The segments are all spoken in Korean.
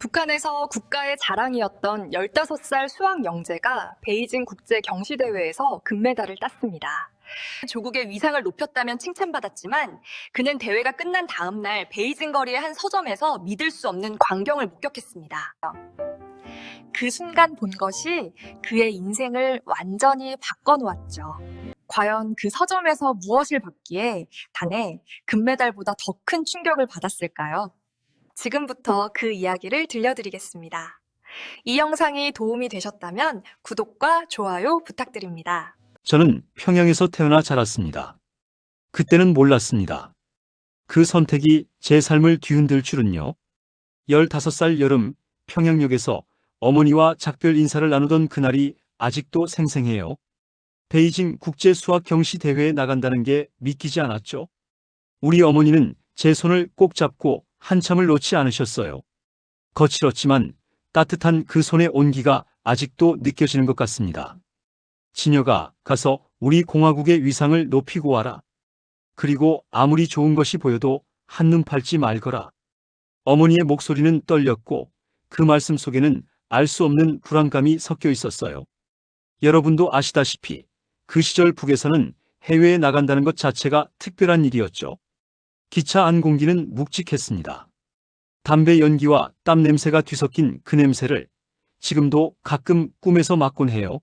북한에서 국가의 자랑이었던 15살 수학 영재가 베이징 국제 경시대회에서 금메달을 땄습니다. 조국의 위상을 높였다면 칭찬받았지만 그는 대회가 끝난 다음 날 베이징 거리의 한 서점에서 믿을 수 없는 광경을 목격했습니다. 그 순간 본 것이 그의 인생을 완전히 바꿔놓았죠. 과연 그 서점에서 무엇을 받기에 단에 금메달보다 더 큰 충격을 받았을까요? 지금부터 그 이야기를 들려드리겠습니다. 이 영상이 도움이 되셨다면 구독과 좋아요 부탁드립니다. 저는 평양에서 태어나 자랐습니다. 그때는 몰랐습니다. 그 선택이 제 삶을 뒤흔들 줄은요. 15살 여름 평양역에서 어머니와 작별 인사를 나누던 그날이 아직도 생생해요. 베이징 국제 수학 경시 대회에 나간다는 게 믿기지 않았죠. 우리 어머니는 제 손을 꼭 잡고 한참을 놓지 않으셨어요. 거칠었지만 따뜻한 그 손의 온기가 아직도 느껴지는 것 같습니다. 진여가 가서 우리 공화국의 위상을 높이고 와라. 그리고 아무리 좋은 것이 보여도 한눈 팔지 말거라. 어머니의 목소리는 떨렸고 그 말씀 속에는 알 수 없는 불안감이 섞여 있었어요. 여러분도 아시다시피 그 시절 북에서는 해외에 나간다는 것 자체가 특별한 일이었죠. 기차 안 공기는 묵직했습니다. 담배 연기와 땀 냄새가 뒤섞인 그 냄새를 지금도 가끔 꿈에서 맡곤 해요.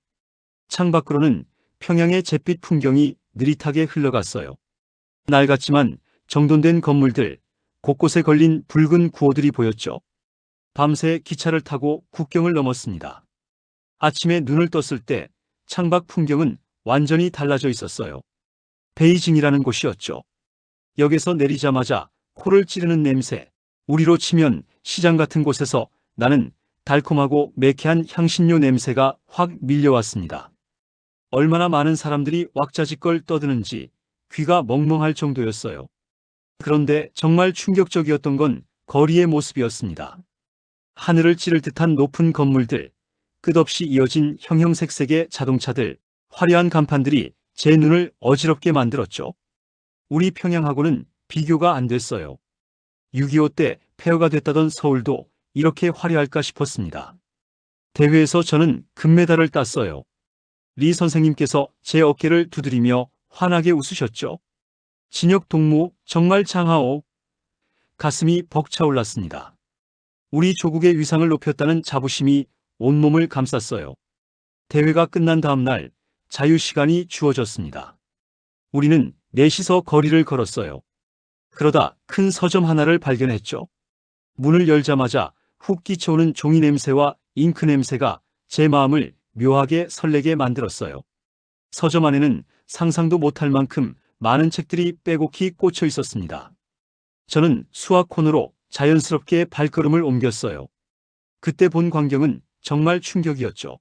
창밖으로는 평양의 잿빛 풍경이 느릿하게 흘러갔어요. 낡았지만 정돈된 건물들, 곳곳에 걸린 붉은 구호들이 보였죠. 밤새 기차를 타고 국경을 넘었습니다. 아침에 눈을 떴을 때 창밖 풍경은 완전히 달라져 있었어요. 베이징이라는 곳이었죠. 역에서 내리자마자 코를 찌르는 냄새, 우리로 치면 시장 같은 곳에서 나는 달콤하고 매캐한 향신료 냄새가 확 밀려왔습니다. 얼마나 많은 사람들이 왁자지껄 떠드는지 귀가 멍멍할 정도였어요. 그런데 정말 충격적이었던 건 거리의 모습이었습니다. 하늘을 찌를 듯한 높은 건물들, 끝없이 이어진 형형색색의 자동차들, 화려한 간판들이 제 눈을 어지럽게 만들었죠. 우리 평양하고는 비교가 안 됐어요. 6.25 때 폐허가 됐다던 서울도 이렇게 화려할까 싶었습니다. 대회에서 저는 금메달을 땄어요. 리 선생님께서 제 어깨를 두드리며 환하게 웃으셨죠. 진혁 동무 정말 장하오. 가슴이 벅차올랐습니다. 우리 조국의 위상을 높였다는 자부심이 온몸을 감쌌어요. 대회가 끝난 다음 날 자유시간이 주어졌습니다. 우리는 넷이서 거리를 걸었어요. 그러다 큰 서점 하나를 발견했죠. 문을 열자마자 훅 끼쳐오는 종이 냄새와 잉크 냄새가 제 마음을 묘하게 설레게 만들었어요. 서점 안에는 상상도 못할 만큼 많은 책들이 빼곡히 꽂혀 있었습니다. 저는 수학 코너로 자연스럽게 발걸음을 옮겼어요. 그때 본 광경은 정말 충격이었죠.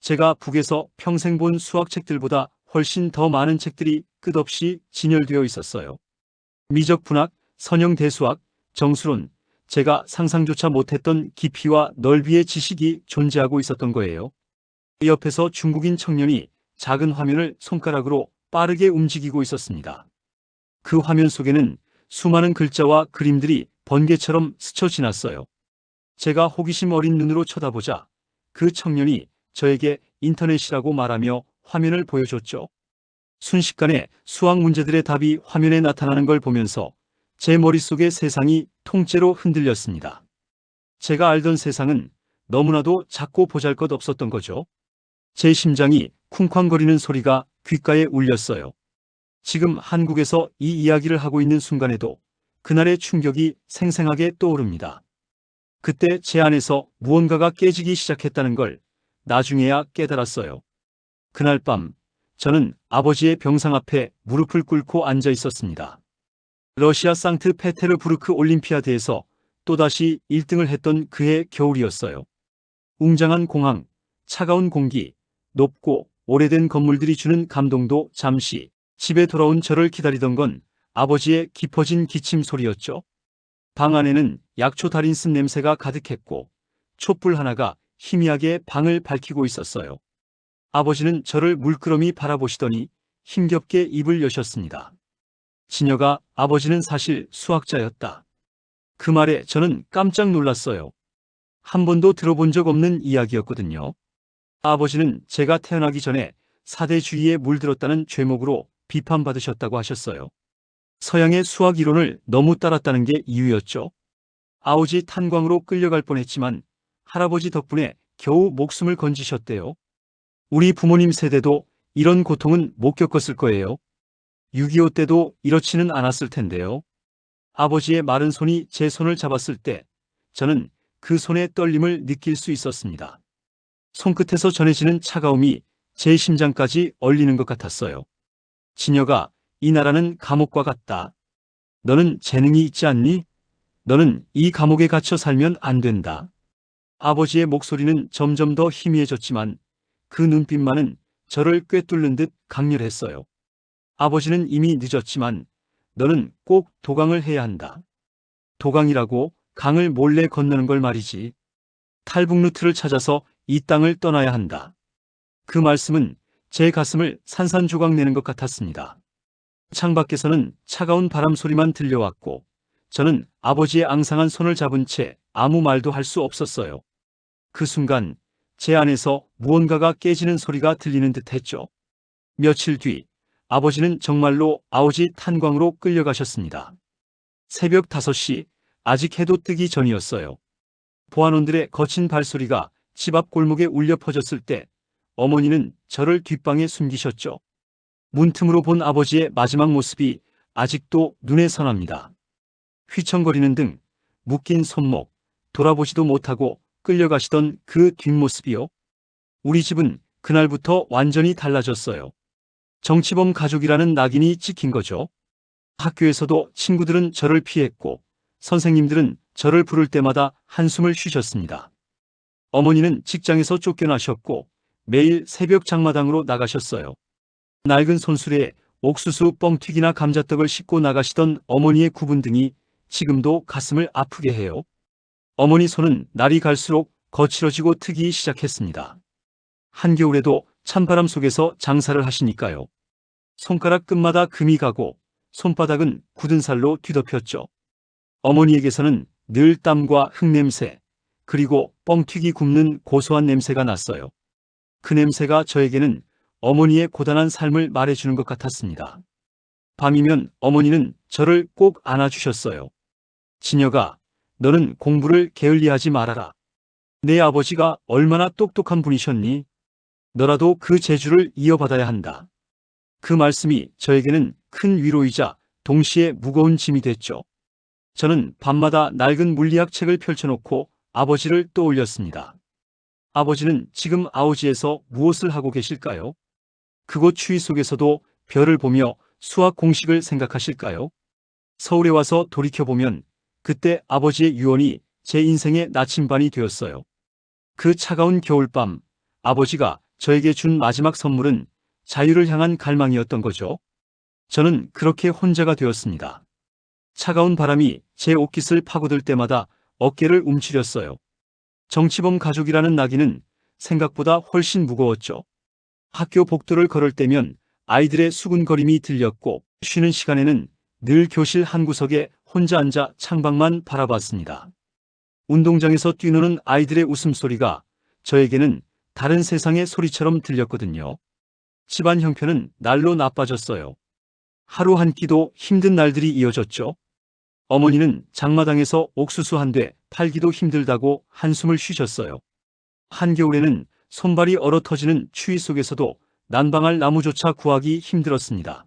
제가 북에서 평생 본 수학책들보다 훨씬 더 많은 책들이 끝없이 진열되어 있었어요. 미적분학, 선형대수학, 정수론, 제가 상상조차 못했던 깊이와 넓이의 지식이 존재하고 있었던 거예요. 옆에서 중국인 청년이 작은 화면을 손가락으로 빠르게 움직이고 있었습니다. 그 화면 속에는 수많은 글자와 그림들이 번개처럼 스쳐 지났어요. 제가 호기심 어린 눈으로 쳐다보자 그 청년이 저에게 인터넷이라고 말하며 화면을 보여줬죠. 순식간에 수학 문제들의 답이 화면에 나타나는 걸 보면서 제 머릿속의 세상이 통째로 흔들렸습니다. 제가 알던 세상은 너무나도 작고 보잘것없었던 거죠. 제 심장이 쿵쾅거리는 소리가 귓가에 울렸어요. 지금 한국에서 이 이야기를 하고 있는 순간에도 그날의 충격이 생생하게 떠오릅니다. 그때 제 안에서 무언가가 깨지기 시작했다는 걸 나중에야 깨달았어요. 그날 밤 저는 아버지의 병상 앞에 무릎을 꿇고 앉아 있었습니다. 러시아 상트페테르부르크 올림피아드에서 또다시 1등을 했던 그해 겨울이었어요. 웅장한 공항, 차가운 공기, 높고 오래된 건물들이 주는 감동도 잠시 집에 돌아온 저를 기다리던 건 아버지의 깊어진 기침 소리였죠. 방 안에는 약초 달인 쓴 냄새가 가득했고 촛불 하나가 희미하게 방을 밝히고 있었어요. 아버지는 저를 물끄러미 바라보시더니 힘겹게 입을 여셨습니다. 진여가 아버지는 사실 수학자였다. 그 말에 저는 깜짝 놀랐어요. 한 번도 들어본 적 없는 이야기였거든요. 아버지는 제가 태어나기 전에 사대주의에 물들었다는 죄목으로 비판받으셨다고 하셨어요. 서양의 수학 이론을 너무 따랐다는 게 이유였죠. 아우지 탄광으로 끌려갈 뻔했지만 할아버지 덕분에 겨우 목숨을 건지셨대요. 우리 부모님 세대도 이런 고통은 못 겪었을 거예요. 6.25 때도 이렇지는 않았을 텐데요. 아버지의 마른 손이 제 손을 잡았을 때 저는 그 손의 떨림을 느낄 수 있었습니다. 손끝에서 전해지는 차가움이 제 심장까지 얼리는 것 같았어요. 진여가, 이 나라는 감옥과 같다. 너는 재능이 있지 않니? 너는 이 감옥에 갇혀 살면 안 된다. 아버지의 목소리는 점점 더 희미해졌지만 그 눈빛만은 저를 꿰뚫는 듯 강렬했어요. 아버지는 이미 늦었지만 너는 꼭 도강을 해야 한다. 도강이라고 강을 몰래 건너는 걸 말이지. 탈북루트를 찾아서 이 땅을 떠나야 한다. 그 말씀은 제 가슴을 산산조각 내는 것 같았습니다. 창밖에서는 차가운 바람 소리만 들려왔고 저는 아버지의 앙상한 손을 잡은 채 아무 말도 할 수 없었어요. 그 순간 제 안에서 무언가가 깨지는 소리가 들리는 듯 했죠. 며칠 뒤 아버지는 정말로 아우지 탄광으로 끌려가셨습니다. 새벽 5시, 아직 해도 뜨기 전이었어요. 보안원들의 거친 발소리가 집 앞 골목에 울려 퍼졌을 때 어머니는 저를 뒷방에 숨기셨죠. 문틈으로 본 아버지의 마지막 모습이 아직도 눈에 선합니다. 휘청거리는 등, 묶인 손목, 돌아보지도 못하고 끌려가시던 그 뒷모습이요. 우리 집은 그날부터 완전히 달라졌어요. 정치범 가족이라는 낙인이 찍힌 거죠. 학교에서도 친구들은 저를 피했고 선생님들은 저를 부를 때마다 한숨을 쉬셨습니다. 어머니는 직장에서 쫓겨나셨고 매일 새벽 장마당으로 나가셨어요. 낡은 손수레에 옥수수, 뻥튀기나 감자떡을 싣고 나가시던 어머니의 구분 등이 지금도 가슴을 아프게 해요. 어머니 손은 날이 갈수록 거칠어지고 트기 시작했습니다. 한겨울에도 찬바람 속에서 장사를 하시니까요. 손가락 끝마다 금이 가고 손바닥은 굳은 살로 뒤덮였죠. 어머니에게서는 늘 땀과 흙냄새, 그리고 뻥튀기 굽는 고소한 냄새가 났어요. 그 냄새가 저에게는 어머니의 고단한 삶을 말해주는 것 같았습니다. 밤이면 어머니는 저를 꼭 안아주셨어요. 진여가, 너는 공부를 게을리하지 말아라. 내 아버지가 얼마나 똑똑한 분이셨니? 너라도 그 재주를 이어받아야 한다. 그 말씀이 저에게는 큰 위로이자 동시에 무거운 짐이 됐죠. 저는 밤마다 낡은 물리학 책을 펼쳐놓고 아버지를 떠올렸습니다. 아버지는 지금 아우지에서 무엇을 하고 계실까요? 그곳 추위 속에서도 별을 보며 수학 공식을 생각하실까요? 서울에 와서 돌이켜보면 그때 아버지의 유언이 제 인생의 나침반이 되었어요. 그 차가운 겨울밤, 아버지가 저에게 준 마지막 선물은 자유를 향한 갈망이었던 거죠. 저는 그렇게 혼자가 되었습니다. 차가운 바람이 제 옷깃을 파고들 때마다 어깨를 움츠렸어요. 정치범 가족이라는 낙인은 생각보다 훨씬 무거웠죠. 학교 복도를 걸을 때면 아이들의 수군거림이 들렸고 쉬는 시간에는 늘 교실 한 구석에 혼자 앉아 창밖만 바라봤습니다. 운동장에서 뛰노는 아이들의 웃음소리가 저에게는 다른 세상의 소리처럼 들렸거든요. 집안 형편은 날로 나빠졌어요. 하루 한 끼도 힘든 날들이 이어졌죠. 어머니는 장마당에서 옥수수 한 대 팔기도 힘들다고 한숨을 쉬셨어요. 한겨울에는 손발이 얼어터지는 추위 속에서도 난방할 나무조차 구하기 힘들었습니다.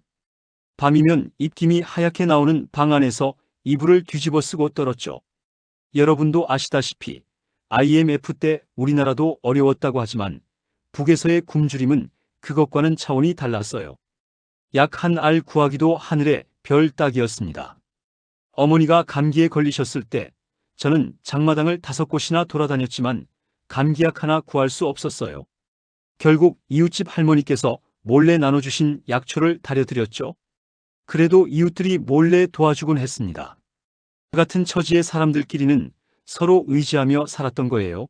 밤이면 입김이 하얗게 나오는 방 안에서 이불을 뒤집어 쓰고 떨었죠. 여러분도 아시다시피 IMF 때 우리나라도 어려웠다고 하지만 북에서의 굶주림은 그것과는 차원이 달랐어요. 약 한 알 구하기도 하늘의 별 따기였습니다. 어머니가 감기에 걸리셨을 때 저는 장마당을 5곳이나 돌아다녔지만 감기약 하나 구할 수 없었어요. 결국 이웃집 할머니께서 몰래 나눠주신 약초를 다려드렸죠. 그래도 이웃들이 몰래 도와주곤 했습니다. 같은 처지의 사람들끼리는 서로 의지하며 살았던 거예요.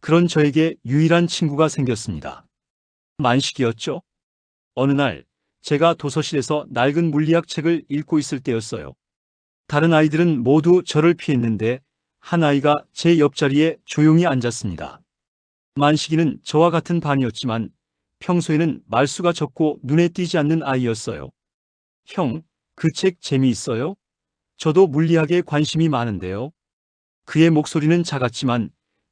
그런 저에게 유일한 친구가 생겼습니다. 만식이었죠. 어느 날 제가 도서실에서 낡은 물리학 책을 읽고 있을 때였어요. 다른 아이들은 모두 저를 피했는데 한 아이가 제 옆자리에 조용히 앉았습니다. 만식이는 저와 같은 반이었지만 평소에는 말수가 적고 눈에 띄지 않는 아이였어요. 형, 그 책 재미있어요? 저도 물리학에 관심이 많은데요. 그의 목소리는 작았지만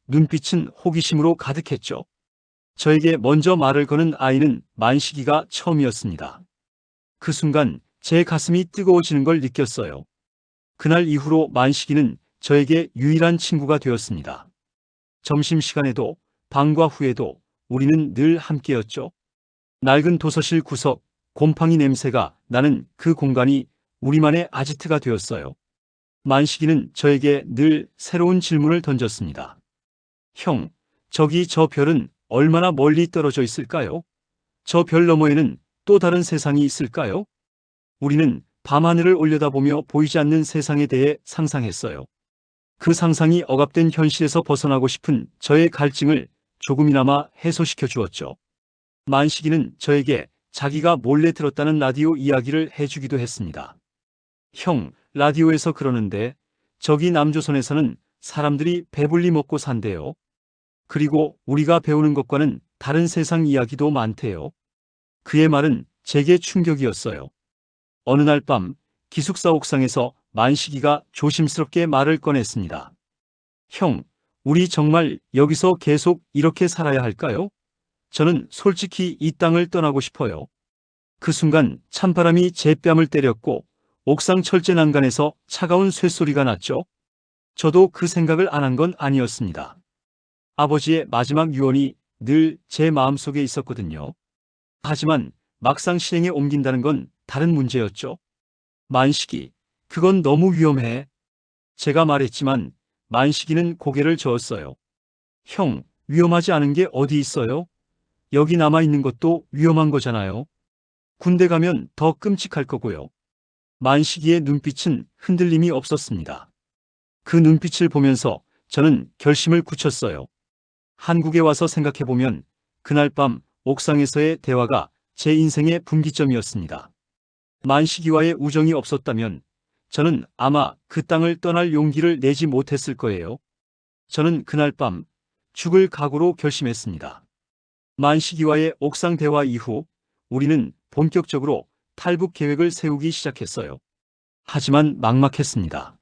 눈빛은 호기심으로 가득했죠. 저에게 먼저 말을 거는 아이는 만식이가 처음이었습니다. 그 순간 제 가슴이 뜨거워지는 걸 느꼈어요. 그날 이후로 만식이는 저에게 유일한 친구가 되었습니다. 점심시간에도 방과 후에도 우리는 늘 함께였죠. 낡은 도서실 구석, 곰팡이 냄새가 나는 그 공간이 우리만의 아지트가 되었어요. 만식이는 저에게 늘 새로운 질문을 던졌습니다. 형, 저기 저 별은 얼마나 멀리 떨어져 있을까요? 저 별 너머에는 또 다른 세상이 있을까요? 우리는 밤하늘을 올려다보며 보이지 않는 세상에 대해 상상했어요. 그 상상이 억압된 현실에서 벗어나고 싶은 저의 갈증을 조금이나마 해소시켜 주었죠. 만식이는 저에게 자기가 몰래 들었다는 라디오 이야기를 해주기도 했습니다. 형, 라디오에서 그러는데 저기 남조선에서는 사람들이 배불리 먹고 산대요. 그리고 우리가 배우는 것과는 다른 세상 이야기도 많대요. 그의 말은 제게 충격이었어요. 어느 날 밤 기숙사 옥상에서 만식이가 조심스럽게 말을 꺼냈습니다. 형, 우리 정말 여기서 계속 이렇게 살아야 할까요? 저는 솔직히 이 땅을 떠나고 싶어요. 그 순간 찬바람이 제 뺨을 때렸고 옥상 철제 난간에서 차가운 쇳소리가 났죠. 저도 그 생각을 안 한 건 아니었습니다. 아버지의 마지막 유언이 늘 제 마음속에 있었거든요. 하지만 막상 실행에 옮긴다는 건 다른 문제였죠. 만식이, 그건 너무 위험해. 제가 말했지만 만식이는 고개를 저었어요. 형, 위험하지 않은 게 어디 있어요? 여기 남아있는 것도 위험한 거잖아요. 군대 가면 더 끔찍할 거고요. 만식이의 눈빛은 흔들림이 없었습니다. 그 눈빛을 보면서 저는 결심을 굳혔어요. 한국에 와서 생각해보면 그날 밤 옥상에서의 대화가 제 인생의 분기점이었습니다. 만식이와의 우정이 없었다면 저는 아마 그 땅을 떠날 용기를 내지 못했을 거예요. 저는 그날 밤 죽을 각오로 결심했습니다. 만식이와의 옥상 대화 이후 우리는 본격적으로 탈북 계획을 세우기 시작했어요. 하지만 막막했습니다.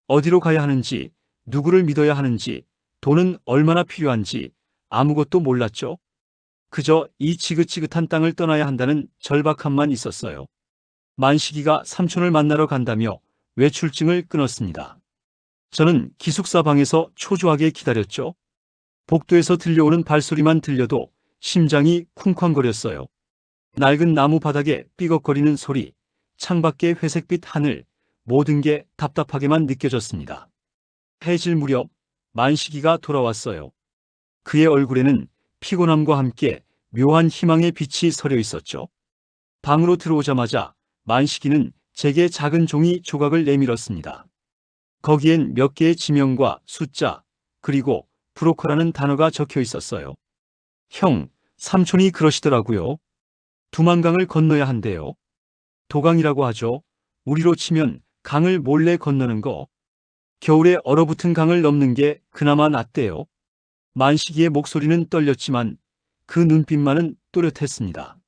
어디로 가야 하는지, 누구를 믿어야 하는지, 돈은 얼마나 필요한지 아무것도 몰랐죠. 그저 이 지긋지긋한 땅을 떠나야 한다는 절박함만 있었어요. 만식이가 삼촌을 만나러 간다며 외출증을 끊었습니다. 저는 기숙사 방에서 초조하게 기다렸죠. 복도에서 들려오는 발소리만 들려도 심장이 쿵쾅거렸어요. 낡은 나무 바닥에 삐걱거리는 소리, 창밖의 회색빛 하늘, 모든 게 답답하게만 느껴졌습니다. 해질 무렵 만식이가 돌아왔어요. 그의 얼굴에는 피곤함과 함께 묘한 희망의 빛이 서려 있었죠. 방으로 들어오자마자 만식이는 제게 작은 종이 조각을 내밀었습니다. 거기엔 몇 개의 지명과 숫자, 그리고 브로커라는 단어가 적혀 있었어요. 형, 삼촌이 그러시더라고요. 두만강을 건너야 한대요. 도강이라고 하죠. 우리로 치면 강을 몰래 건너는 거. 겨울에 얼어붙은 강을 넘는 게 그나마 낫대요. 만식이의 목소리는 떨렸지만 그 눈빛만은 또렷했습니다.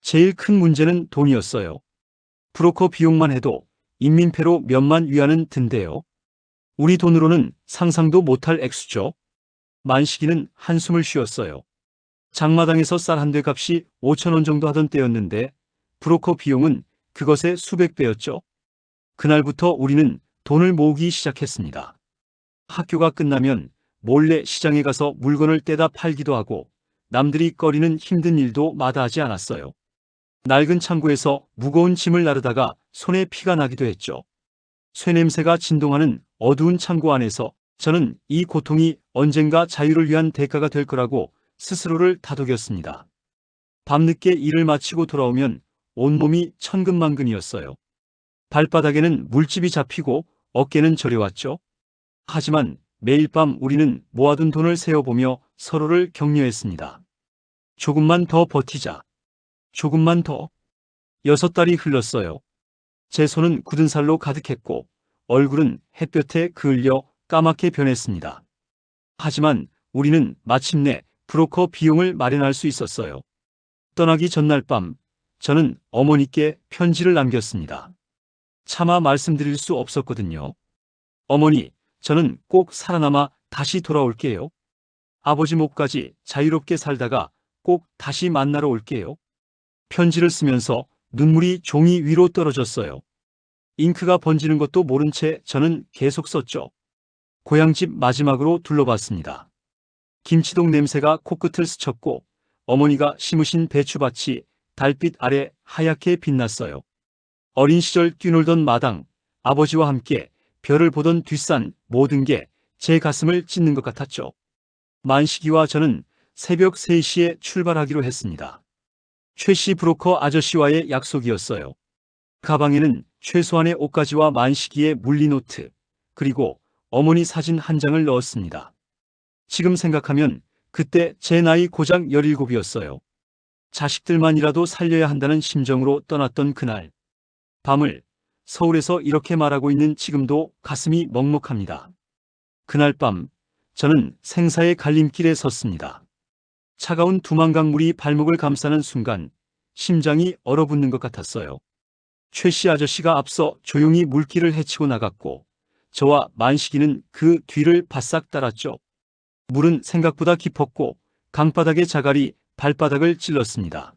제일 큰 문제는 돈이었어요. 브로커 비용만 해도 인민폐로 몇만 위안은 든대요. 우리 돈으로는 상상도 못할 액수죠. 만식이는 한숨을 쉬었어요. 장마당에서 쌀 한 대 값이 5,000원 정도 하던 때였는데 브로커 비용은 그것의 수백 배였죠. 그날부터 우리는 돈을 모으기 시작했습니다. 학교가 끝나면 몰래 시장에 가서 물건을 떼다 팔기도 하고 남들이 꺼리는 힘든 일도 마다하지 않았어요. 낡은 창고에서 무거운 짐을 나르다가 손에 피가 나기도 했죠. 쇠냄새가 진동하는 어두운 창고 안에서 저는 이 고통이 언젠가 자유를 위한 대가가 될 거라고 스스로를 다독였습니다. 밤늦게 일을 마치고 돌아오면 온몸이 천근만근이었어요. 발바닥에는 물집이 잡히고 어깨는 저려왔죠. 하지만 매일 밤 우리는 모아둔 돈을 세어보며 서로를 격려했습니다. 조금만 더 버티자. 조금만 더. 6달이 흘렀어요. 제 손은 굳은 살로 가득했고 얼굴은 햇볕에 그을려 까맣게 변했습니다. 하지만 우리는 마침내 브로커 비용을 마련할 수 있었어요. 떠나기 전날 밤, 저는 어머니께 편지를 남겼습니다. 차마 말씀드릴 수 없었거든요. 어머니, 저는 꼭 살아남아 다시 돌아올게요. 아버지 몫까지 자유롭게 살다가 꼭 다시 만나러 올게요. 편지를 쓰면서 눈물이 종이 위로 떨어졌어요. 잉크가 번지는 것도 모른 채 저는 계속 썼죠. 고향집 마지막으로 둘러봤습니다. 김치동 냄새가 코끝을 스쳤고 어머니가 심으신 배추밭이 달빛 아래 하얗게 빛났어요. 어린 시절 뛰놀던 마당, 아버지와 함께 별을 보던 뒷산, 모든 게 제 가슴을 찢는 것 같았죠. 만식이와 저는 새벽 3시에 출발하기로 했습니다. 최씨 브로커 아저씨와의 약속이었어요. 가방에는 최소한의 옷가지와 만식이의 물리노트, 그리고 어머니 사진 한 장을 넣었습니다. 지금 생각하면 그때 제 나이 고작 17이었어요. 자식들만이라도 살려야 한다는 심정으로 떠났던 그날. 밤을 서울에서 이렇게 말하고 있는 지금도 가슴이 먹먹합니다. 그날 밤, 저는 생사의 갈림길에 섰습니다. 차가운 두만강물이 발목을 감싸는 순간 심장이 얼어붙는 것 같았어요. 최씨 아저씨가 앞서 조용히 물길을 헤치고 나갔고 저와 만식이는 그 뒤를 바싹 따랐죠. 물은 생각보다 깊었고 강바닥의 자갈이 발바닥을 찔렀습니다.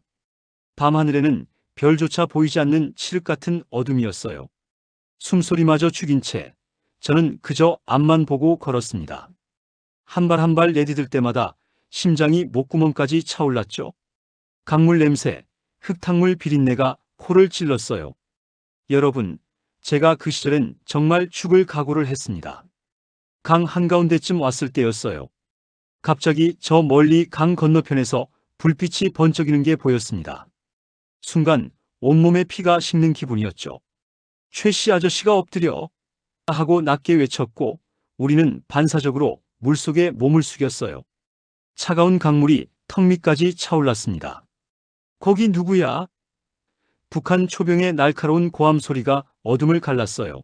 밤하늘에는 별조차 보이지 않는 칠흑 같은 어둠이었어요. 숨소리마저 죽인 채 저는 그저 앞만 보고 걸었습니다. 한 발 한 발 내디딜 때마다 심장이 목구멍까지 차올랐죠. 강물 냄새, 흙탕물 비린내가 코를 찔렀어요. 여러분, 제가 그 시절엔 정말 죽을 각오를 했습니다. 강 한가운데쯤 왔을 때였어요. 갑자기 저 멀리 강 건너편에서 불빛이 번쩍이는 게 보였습니다. 순간 온몸에 피가 식는 기분이었죠. 최씨 아저씨가 엎드려 하고 낮게 외쳤고 우리는 반사적으로 물속에 몸을 숙였어요. 차가운 강물이 턱 밑까지 차올랐습니다. 거기 누구야? 북한 초병의 날카로운 고함 소리가 어둠을 갈랐어요.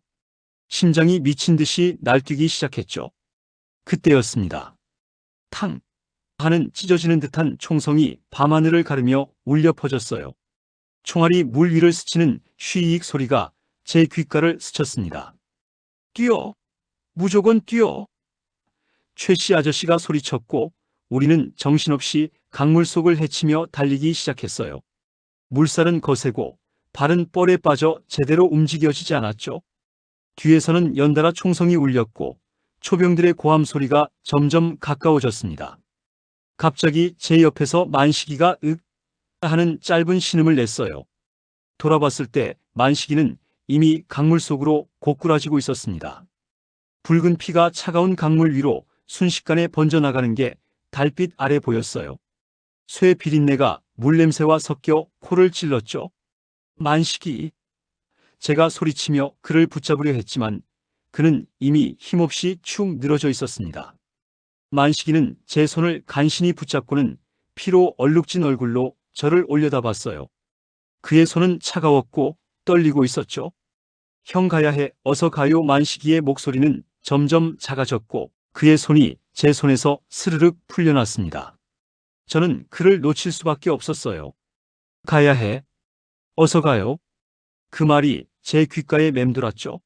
심장이 미친 듯이 날뛰기 시작했죠. 그때였습니다. 탕! 하는 찢어지는 듯한 총성이 밤하늘을 가르며 울려 퍼졌어요. 총알이 물 위를 스치는 쉬익 소리가 제 귓가를 스쳤습니다. 뛰어! 무조건 뛰어! 최씨 아저씨가 소리쳤고 우리는 정신없이 강물 속을 헤치며 달리기 시작했어요. 물살은 거세고 발은 뻘에 빠져 제대로 움직여지지 않았죠. 뒤에서는 연달아 총성이 울렸고 초병들의 고함 소리가 점점 가까워졌습니다. 갑자기 제 옆에서 만식이가 윽 하는 짧은 신음을 냈어요. 돌아봤을 때 만식이는 이미 강물 속으로 고꾸라지고 있었습니다. 붉은 피가 차가운 강물 위로 순식간에 번져나가는 게 달빛 아래 보였어요. 쇠 비린내가 물냄새와 섞여 코를 찔렀죠. 만식이! 제가 소리치며 그를 붙잡으려 했지만 그는 이미 힘없이 축 늘어져 있었습니다. 만식이는 제 손을 간신히 붙잡고는 피로 얼룩진 얼굴로 저를 올려다봤어요. 그의 손은 차가웠고 떨리고 있었죠. 형 가야 해, 어서 가요. 만식이의 목소리는 점점 작아졌고 그의 손이 제 손에서 스르륵 풀려났습니다. 저는 그를 놓칠 수밖에 없었어요. 가야 해. 어서 가요. 그 말이 제 귓가에 맴돌았죠.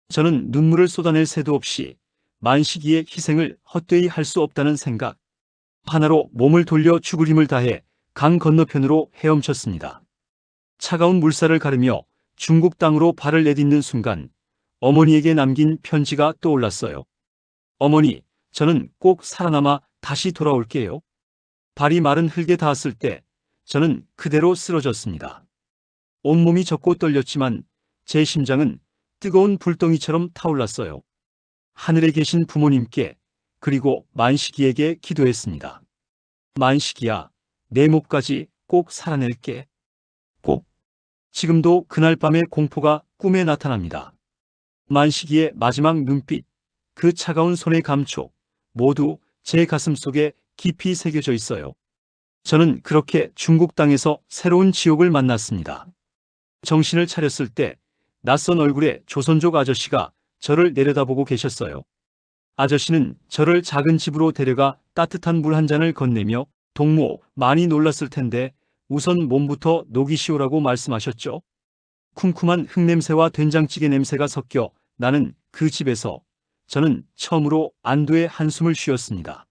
저는 눈물을 쏟아낼 새도 없이 만식이의 희생을 헛되이 할 수 없다는 생각 하나로 몸을 돌려 죽을 힘을 다해 강 건너편으로 헤엄쳤습니다. 차가운 물살을 가르며 중국 땅으로 발을 내딛는 순간 어머니에게 남긴 편지가 떠올랐어요. 어머니, 저는 꼭 살아남아 다시 돌아올게요. 발이 마른 흙에 닿았을 때 저는 그대로 쓰러졌습니다. 온몸이 젖고 떨렸지만 제 심장은 뜨거운 불덩이처럼 타올랐어요. 하늘에 계신 부모님께 그리고 만식이에게 기도했습니다. 만식이야, 내 몫까지 꼭 살아낼게. 꼭. 지금도 그날 밤의 공포가 꿈에 나타납니다. 만식이의 마지막 눈빛, 그 차가운 손의 감촉, 모두 제 가슴 속에 깊이 새겨져 있어요. 저는 그렇게 중국 땅에서 새로운 지옥을 만났습니다. 정신을 차렸을 때 낯선 얼굴의 조선족 아저씨가 저를 내려다보고 계셨어요. 아저씨는 저를 작은 집으로 데려가 따뜻한 물 한 잔을 건네며 동무 많이 놀랐을 텐데 우선 몸부터 녹이시오라고 말씀하셨죠. 쿰쿰한 흙냄새와 된장찌개 냄새가 섞여 나는 그 집에서 저는 처음으로 안도의 한숨을 쉬었습니다.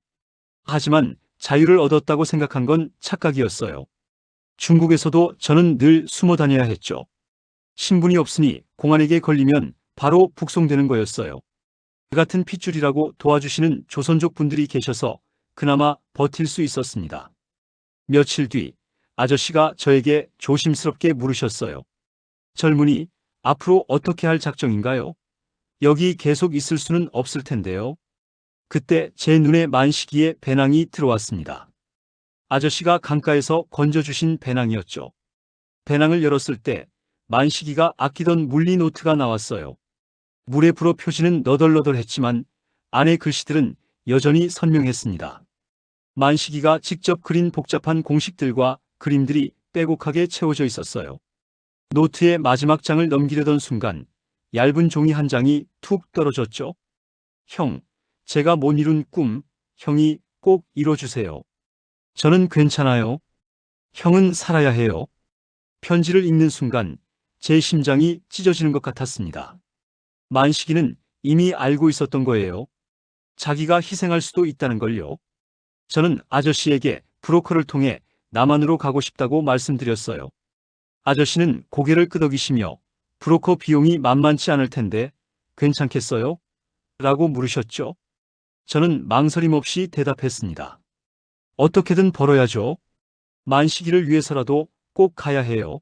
하지만 자유를 얻었다고 생각한 건 착각이었어요. 중국에서도 저는 늘 숨어 다녀야 했죠. 신분이 없으니 공안에게 걸리면 바로 북송되는 거였어요. 그 같은 핏줄이라고 도와주시는 조선족 분들이 계셔서 그나마 버틸 수 있었습니다. 며칠 뒤 아저씨가 저에게 조심스럽게 물으셨어요. 젊은이, 앞으로 어떻게 할 작정인가요? 여기 계속 있을 수는 없을 텐데요. 그때 제 눈에 만식이의 배낭이 들어왔습니다. 아저씨가 강가에서 건져주신 배낭이었죠. 배낭을 열었을 때 만식이가 아끼던 물리 노트가 나왔어요. 물에 불어 표지는 너덜너덜했지만 안의 글씨들은 여전히 선명했습니다. 만식이가 직접 그린 복잡한 공식들과 그림들이 빼곡하게 채워져 있었어요. 노트의 마지막 장을 넘기려던 순간 얇은 종이 한 장이 툭 떨어졌죠. 형, 제가 못 이룬 꿈, 형이 꼭 이뤄주세요. 저는 괜찮아요. 형은 살아야 해요. 편지를 읽는 순간 제 심장이 찢어지는 것 같았습니다. 만식이는 이미 알고 있었던 거예요. 자기가 희생할 수도 있다는 걸요. 저는 아저씨에게 브로커를 통해 남한으로 가고 싶다고 말씀드렸어요. 아저씨는 고개를 끄덕이시며 브로커 비용이 만만치 않을 텐데 괜찮겠어요? 라고 물으셨죠. 저는 망설임 없이 대답했습니다. 어떻게든 벌어야죠. 만식이를 위해서라도 꼭 가야 해요.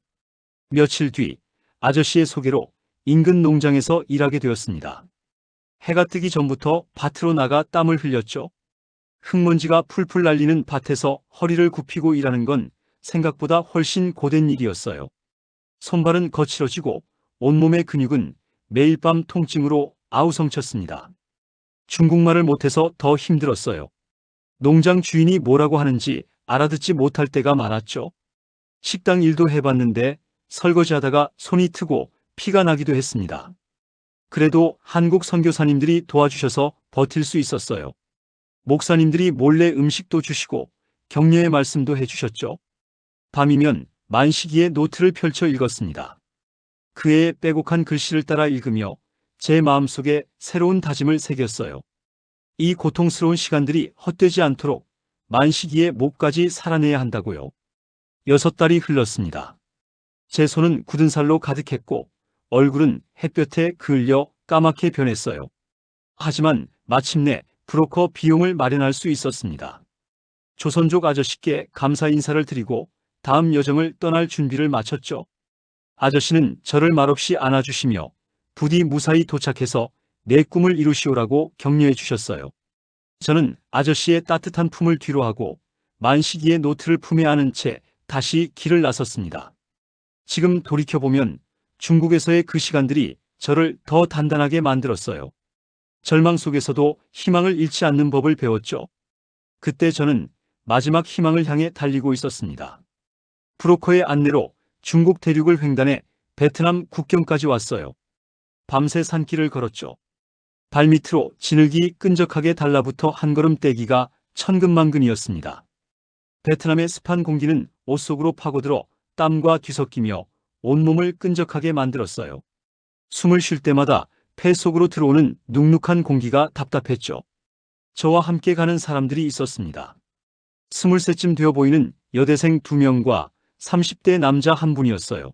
며칠 뒤 아저씨의 소개로 인근 농장에서 일하게 되었습니다. 해가 뜨기 전부터 밭으로 나가 땀을 흘렸죠. 흙먼지가 풀풀 날리는 밭에서 허리를 굽히고 일하는 건 생각보다 훨씬 고된 일이었어요. 손발은 거칠어지고 온몸의 근육은 매일 밤 통증으로 아우성쳤습니다. 중국말을 못해서 더 힘들었어요. 농장 주인이 뭐라고 하는지 알아듣지 못할 때가 많았죠. 식당 일도 해봤는데 설거지하다가 손이 트고 피가 나기도 했습니다. 그래도 한국 선교사님들이 도와주셔서 버틸 수 있었어요. 목사님들이 몰래 음식도 주시고 격려의 말씀도 해주셨죠. 밤이면 만식이의 노트를 펼쳐 읽었습니다. 그의 빼곡한 글씨를 따라 읽으며 제 마음속에 새로운 다짐을 새겼어요. 이 고통스러운 시간들이 헛되지 않도록 만식이의 목까지 살아내야 한다고요. 6달이 흘렀습니다. 제 손은 굳은 살로 가득했고 얼굴은 햇볕에 그을려 까맣게 변했어요. 하지만 마침내 브로커 비용을 마련할 수 있었습니다. 조선족 아저씨께 감사 인사를 드리고 다음 여정을 떠날 준비를 마쳤죠. 아저씨는 저를 말없이 안아주시며 부디 무사히 도착해서 내 꿈을 이루시오라고 격려해 주셨어요. 저는 아저씨의 따뜻한 품을 뒤로하고 만식이의 노트를 품에 안은 채 다시 길을 나섰습니다. 지금 돌이켜보면 중국에서의 그 시간들이 저를 더 단단하게 만들었어요. 절망 속에서도 희망을 잃지 않는 법을 배웠죠. 그때 저는 마지막 희망을 향해 달리고 있었습니다. 브로커의 안내로 중국 대륙을 횡단해 베트남 국경까지 왔어요. 밤새 산길을 걸었죠. 발밑으로 진흙이 끈적하게 달라붙어 한 걸음 떼기가 천근만근이었습니다. 베트남의 습한 공기는 옷 속으로 파고들어 땀과 뒤섞이며 온몸을 끈적하게 만들었어요. 숨을 쉴 때마다 폐 속으로 들어오는 눅눅한 공기가 답답했죠. 저와 함께 가는 사람들이 있었습니다. 20세쯤 되어 보이는 여대생 2명과 30대 남자 1분이었어요.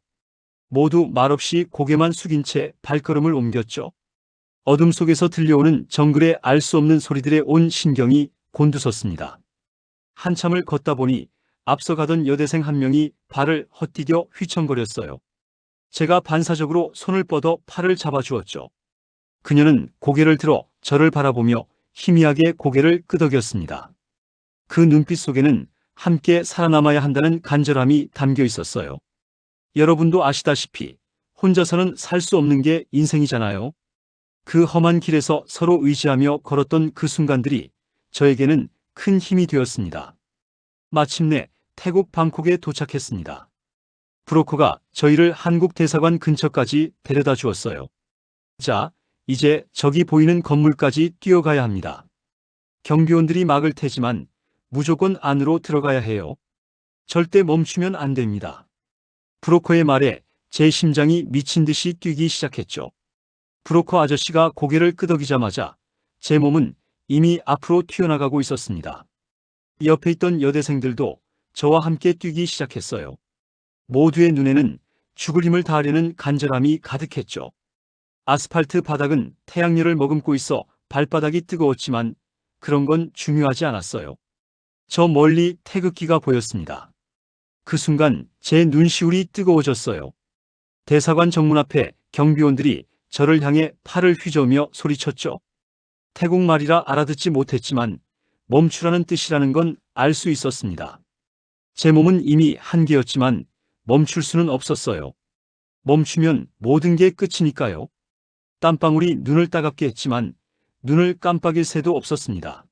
모두 말없이 고개만 숙인 채 발걸음을 옮겼죠. 어둠 속에서 들려오는 정글의 알 수 없는 소리들에 온 신경이 곤두섰습니다. 한참을 걷다 보니 앞서가던 여대생 1명이 발을 헛디뎌 휘청거렸어요. 제가 반사적으로 손을 뻗어 팔을 잡아주었죠. 그녀는 고개를 들어 저를 바라보며 희미하게 고개를 끄덕였습니다. 그 눈빛 속에는 함께 살아남아야 한다는 간절함이 담겨 있었어요. 여러분도 아시다시피 혼자서는 살 수 없는 게 인생이잖아요. 그 험한 길에서 서로 의지하며 걸었던 그 순간들이 저에게는 큰 힘이 되었습니다. 마침내 태국 방콕에 도착했습니다. 브로커가 저희를 한국 대사관 근처까지 데려다 주었어요. 자, 이제 저기 보이는 건물까지 뛰어가야 합니다. 경비원들이 막을 테지만 무조건 안으로 들어가야 해요. 절대 멈추면 안 됩니다. 브로커의 말에 제 심장이 미친 듯이 뛰기 시작했죠. 브로커 아저씨가 고개를 끄덕이자마자 제 몸은 이미 앞으로 튀어나가고 있었습니다. 옆에 있던 여대생들도 저와 함께 뛰기 시작했어요. 모두의 눈에는 죽을 힘을 다하려는 간절함이 가득했죠. 아스팔트 바닥은 태양열을 머금고 있어 발바닥이 뜨거웠지만 그런 건 중요하지 않았어요. 저 멀리 태극기가 보였습니다. 그 순간 제 눈시울이 뜨거워졌어요. 대사관 정문 앞에 경비원들이 저를 향해 팔을 휘저으며 소리쳤죠. 태국말이라 알아듣지 못했지만 멈추라는 뜻이라는 건 알 수 있었습니다. 제 몸은 이미 한계였지만 멈출 수는 없었어요. 멈추면 모든 게 끝이니까요. 땀방울이 눈을 따갑게 했지만 눈을 깜빡일 새도 없었습니다.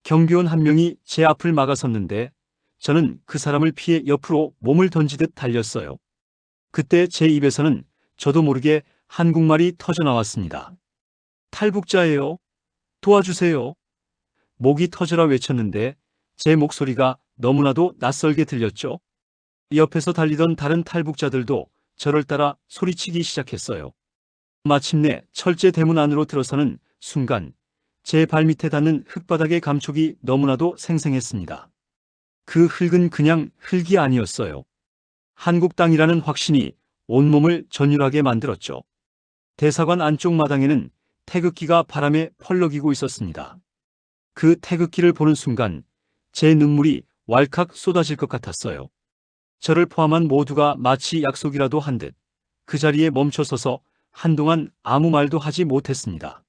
경비원 한 명이 제 앞을 막아섰는데 저는 그 사람을 피해 옆으로 몸을 던지듯 달렸어요. 그때 제 입에서는 저도 모르게 한국말이 터져나왔습니다. 탈북자예요. 도와주세요. 목이 터져라 외쳤는데 제 목소리가 너무나도 낯설게 들렸죠. 옆에서 달리던 다른 탈북자들도 저를 따라 소리치기 시작했어요. 마침내 철제 대문 안으로 들어서는 순간 제 발밑에 닿는 흙바닥의 감촉이 너무나도 생생했습니다. 그 흙은 그냥 흙이 아니었어요. 한국 땅이라는 확신이 온몸을 전율하게 만들었죠. 대사관 안쪽 마당에는 태극기가 바람에 펄럭이고 있었습니다. 그 태극기를 보는 순간 제 눈물이 왈칵 쏟아질 것 같았어요. 저를 포함한 모두가 마치 약속이라도 한 듯 그 자리에 멈춰서서 한동안 아무 말도 하지 못했습니다.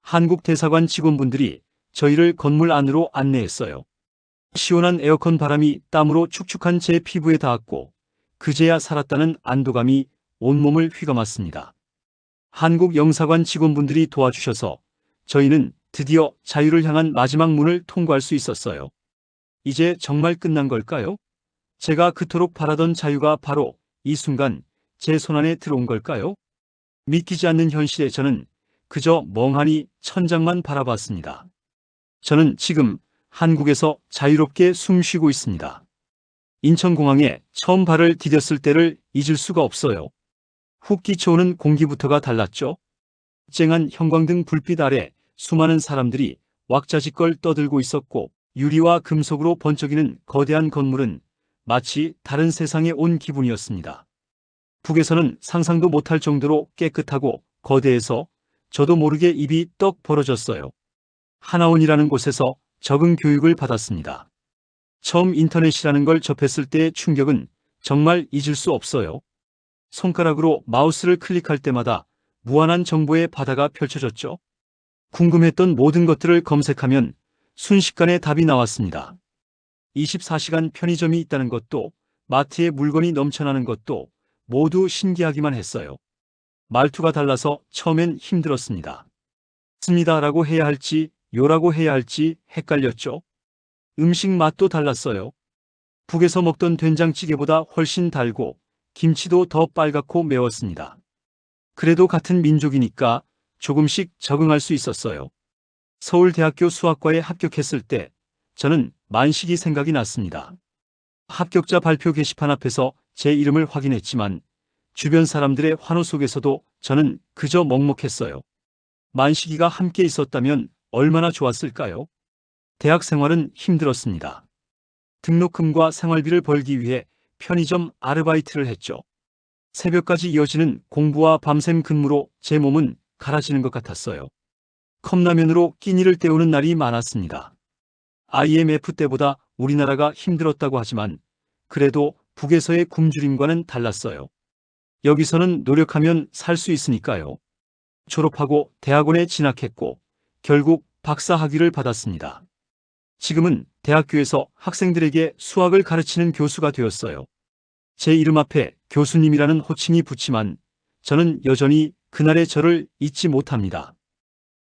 한국 대사관 직원분들이 저희를 건물 안으로 안내했어요. 시원한 에어컨 바람이 땀으로 축축한 제 피부에 닿았고 그제야 살았다는 안도감이 온몸을 휘감았습니다. 한국 영사관 직원분들이 도와주셔서 저희는 드디어 자유를 향한 마지막 문을 통과할 수 있었어요. 이제 정말 끝난 걸까요? 제가 그토록 바라던 자유가 바로 이 순간 제 손안에 들어온 걸까요? 믿기지 않는 현실에 저는 그저 멍하니 천장만 바라봤습니다. 저는 지금 한국에서 자유롭게 숨 쉬고 있습니다. 인천공항에 처음 발을 디뎠을 때를 잊을 수가 없어요. 훅 끼쳐오는 공기부터가 달랐죠. 쨍한 형광등 불빛 아래 수많은 사람들이 왁자지껄 떠들고 있었고 유리와 금속으로 번쩍이는 거대한 건물은 마치 다른 세상에 온 기분이었습니다. 북에서는 상상도 못할 정도로 깨끗하고 거대해서 저도 모르게 입이 떡 벌어졌어요. 하나원이라는 곳에서 적응 교육을 받았습니다. 처음 인터넷이라는 걸 접했을 때의 충격은 정말 잊을 수 없어요. 손가락으로 마우스를 클릭할 때마다 무한한 정보의 바다가 펼쳐졌죠. 궁금했던 모든 것들을 검색하면 순식간에 답이 나왔습니다. 24시간 편의점이 있다는 것도 마트에 물건이 넘쳐나는 것도 모두 신기하기만 했어요. 말투가 달라서 처음엔 힘들었습니다. 습니다라고 해야 할지 요라고 해야 할지 헷갈렸죠. 음식 맛도 달랐어요. 북에서 먹던 된장찌개보다 훨씬 달고 김치도 더 빨갛고 매웠습니다. 그래도 같은 민족이니까 조금씩 적응할 수 있었어요. 서울대학교 수학과에 합격했을 때 저는 만식이 생각이 났습니다. 합격자 발표 게시판 앞에서 제 이름을 확인했지만 주변 사람들의 환호 속에서도 저는 그저 먹먹했어요. 만식이가 함께 있었다면 얼마나 좋았을까요? 대학 생활은 힘들었습니다. 등록금과 생활비를 벌기 위해 편의점 아르바이트를 했죠. 새벽까지 이어지는 공부와 밤샘 근무로 제 몸은 갈아지는 것 같았어요. 컵라면으로 끼니를 때우는 날이 많았습니다. IMF 때보다 우리나라가 힘들었다고 하지만 그래도 북에서의 굶주림과는 달랐어요. 여기서는 노력하면 살 수 있으니까요. 졸업하고 대학원에 진학했고 결국 박사 학위를 받았습니다. 지금은 대학교에서 학생들에게 수학을 가르치는 교수가 되었어요. 제 이름 앞에 교수님이라는 호칭이 붙지만 저는 여전히 그날의 저를 잊지 못합니다.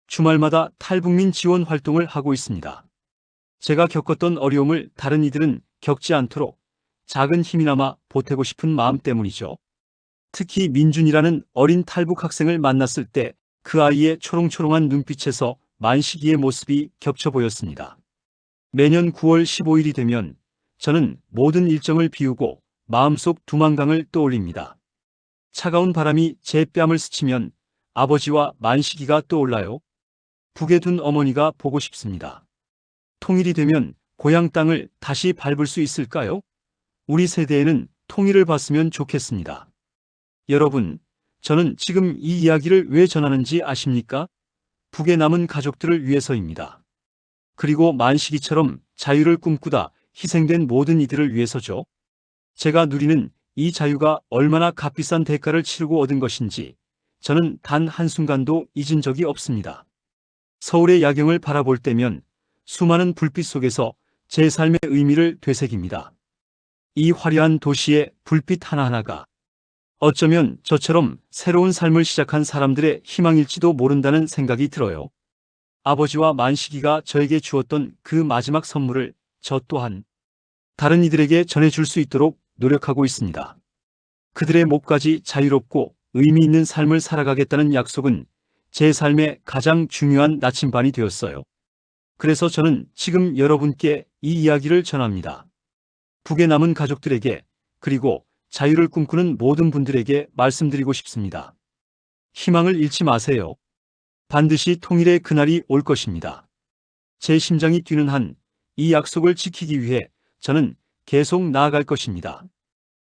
주말마다 탈북민 지원 활동을 하고 있습니다. 제가 겪었던 어려움을 다른 이들은 겪지 않도록 작은 힘이나마 보태고 싶은 마음 때문이죠. 특히 민준이라는 어린 탈북 학생을 만났을 때 그 아이의 초롱초롱한 눈빛에서 만식이의 모습이 겹쳐 보였습니다. 매년 9월 15일이 되면 저는 모든 일정을 비우고 마음속 두만강을 떠올립니다. 차가운 바람이 제 뺨을 스치면 아버지와 만식이가 떠올라요. 북에 둔 어머니가 보고 싶습니다. 통일이 되면 고향 땅을 다시 밟을 수 있을까요? 우리 세대에는 통일을 봤으면 좋겠습니다. 여러분, 저는 지금 이 이야기를 왜 전하는지 아십니까? 북에 남은 가족들을 위해서입니다. 그리고 만식이처럼 자유를 꿈꾸다 희생된 모든 이들을 위해서죠. 제가 누리는 이 자유가 얼마나 값비싼 대가를 치르고 얻은 것인지 저는 단 한순간도 잊은 적이 없습니다. 서울의 야경을 바라볼 때면 수많은 불빛 속에서 제 삶의 의미를 되새깁니다. 이 화려한 도시의 불빛 하나하나가 어쩌면 저처럼 새로운 삶을 시작한 사람들의 희망일지도 모른다는 생각이 들어요. 아버지와 만식이가 저에게 주었던 그 마지막 선물을 저 또한 다른 이들에게 전해줄 수 있도록 노력하고 있습니다. 그들의 목까지 자유롭고 의미 있는 삶을 살아가겠다는 약속은 제 삶의 가장 중요한 나침반이 되었어요. 그래서 저는 지금 여러분께 이 이야기를 전합니다. 북에 남은 가족들에게, 그리고 자유를 꿈꾸는 모든 분들에게 말씀드리고 싶습니다. 희망을 잃지 마세요. 반드시 통일의 그날이 올 것입니다. 제 심장이 뛰는 한 이 약속을 지키기 위해 저는 계속 나아갈 것입니다.